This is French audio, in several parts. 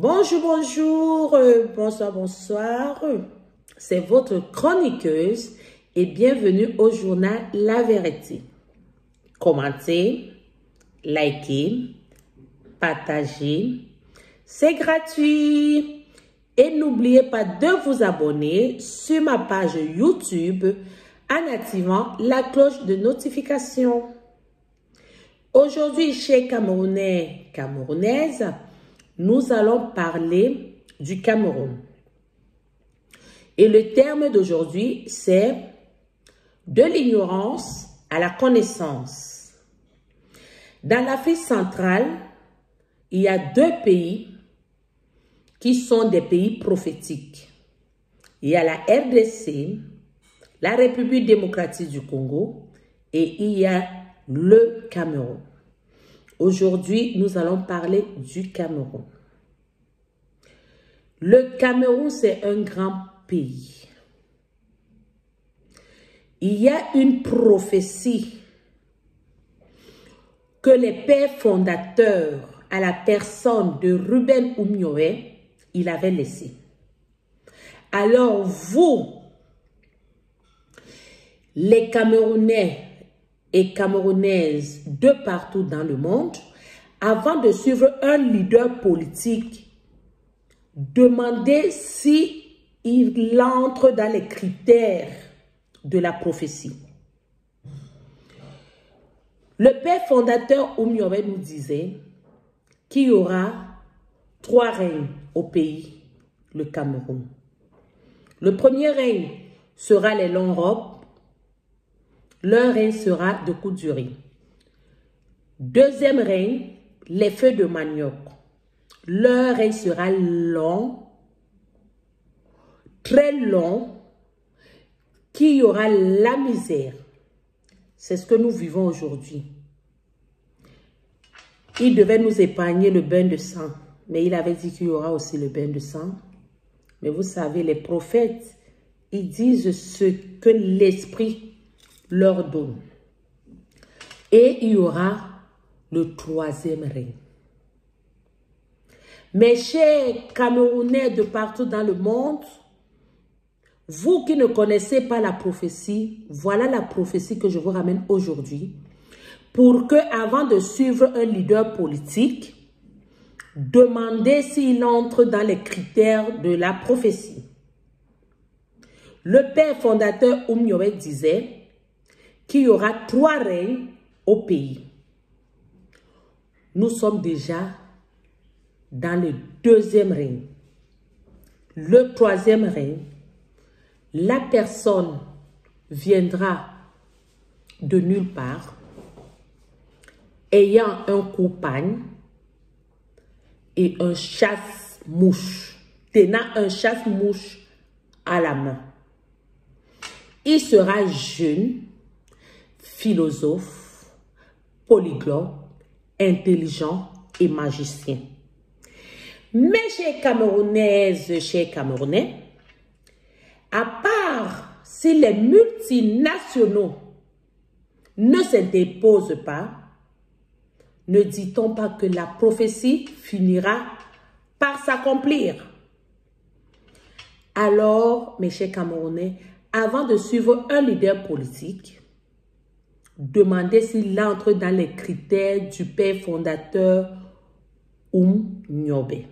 Bonjour, bonjour, bonsoir, bonsoir. C'est votre chroniqueuse et bienvenue au journal La Vérité. Commentez, likez, partagez. C'est gratuit. Et n'oubliez pas de vous abonner sur ma page YouTube en activant la cloche de notification. Aujourd'hui, chez Camerounais, Camerounaises, nous allons parler du Cameroun. Et le terme d'aujourd'hui, c'est de l'ignorance à la connaissance. Dans l'Afrique centrale, il y a deux pays qui sont des pays prophétiques. Il y a la RDC, la République démocratique du Congo, et il y a le Cameroun. Aujourd'hui, nous allons parler du Cameroun. Le Cameroun, c'est un grand pays. Il y a une prophétie que les pères fondateurs, à la personne de Ruben Oumioé, il avait laissée. Alors vous, les Camerounais et Camerounaises de partout dans le monde, avant de suivre un leader politique, demandez si il entre dans les critères de la prophétie. Le père fondateur Oumioé nous disait qu'il y aura 3 règnes au pays, le Cameroun. Le premier règne sera les longues robes. Leur règne sera de courte durée. Deuxième règne, les feux de manioc. Leur règne sera long, très long, qu'il y aura la misère. C'est ce que nous vivons aujourd'hui. Il devait nous épargner le bain de sang, mais il avait dit qu'il y aura aussi le bain de sang. Mais vous savez, les prophètes, ils disent ce que l'Esprit leur donne. Et il y aura le troisième règne. Mes chers Camerounais de partout dans le monde, vous qui ne connaissez pas la prophétie, voilà la prophétie que je vous ramène aujourd'hui. Pour que, avant de suivre un leader politique, demandez s'il entre dans les critères de la prophétie. Le père fondateur Oumioé disait qu'il y aura 3 règnes au pays. Nous sommes déjà dans le deuxième règne. Le troisième règne, la personne viendra de nulle part, ayant un coupagne et un chasse-mouche, tenant un chasse-mouche à la main. Il sera jeune, philosophe, polyglotte, intelligent et magicien. Mais chez Camerounaises, chez Camerounais, à part si les multinationaux ne s'interposent pas, ne dit-on pas que la prophétie finira par s'accomplir? Alors, mes chers Camerounais, avant de suivre un leader politique, demandez s'il entre dans les critères du père fondateur Oumioé.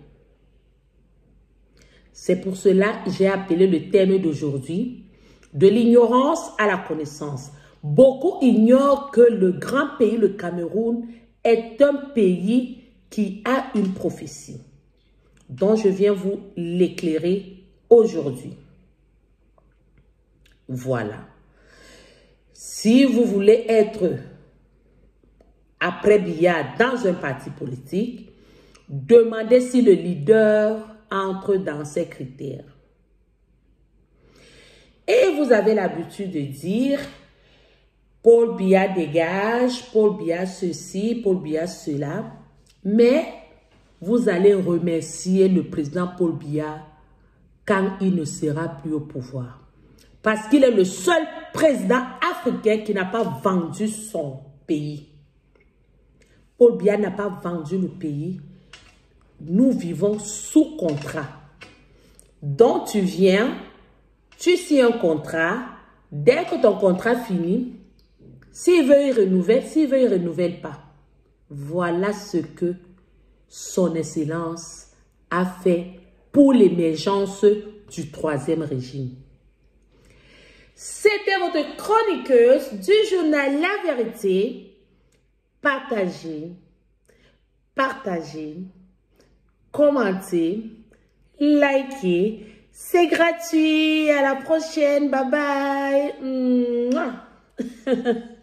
C'est pour cela que j'ai appelé le thème d'aujourd'hui de l'ignorance à la connaissance. Beaucoup ignorent que le grand pays, le Cameroun, est un pays qui a une prophétie, dont je viens vous l'éclairer aujourd'hui. Voilà. Si vous voulez être après Biya dans un parti politique, demandez si le leader entre dans ces critères. Et vous avez l'habitude de dire Paul Biya dégage, Paul Biya ceci, Paul Biya cela. Mais vous allez remercier le président Paul Biya quand il ne sera plus au pouvoir. Parce qu'il est le seul président africain qui n'a pas vendu son pays. Paul Biya n'a pas vendu le pays. nous vivons sous contrat. Donc, tu viens, tu signes un contrat. Dès que ton contrat finit, s'il veut y renouveler, s'il veut y renouvelle pas. Voilà ce que son Excellence a fait pour l'émergence du troisième régime. C'était votre chroniqueuse du journal La Vérité. Partagez, partagez, commentez, likez. C'est gratuit. À la prochaine. Bye bye.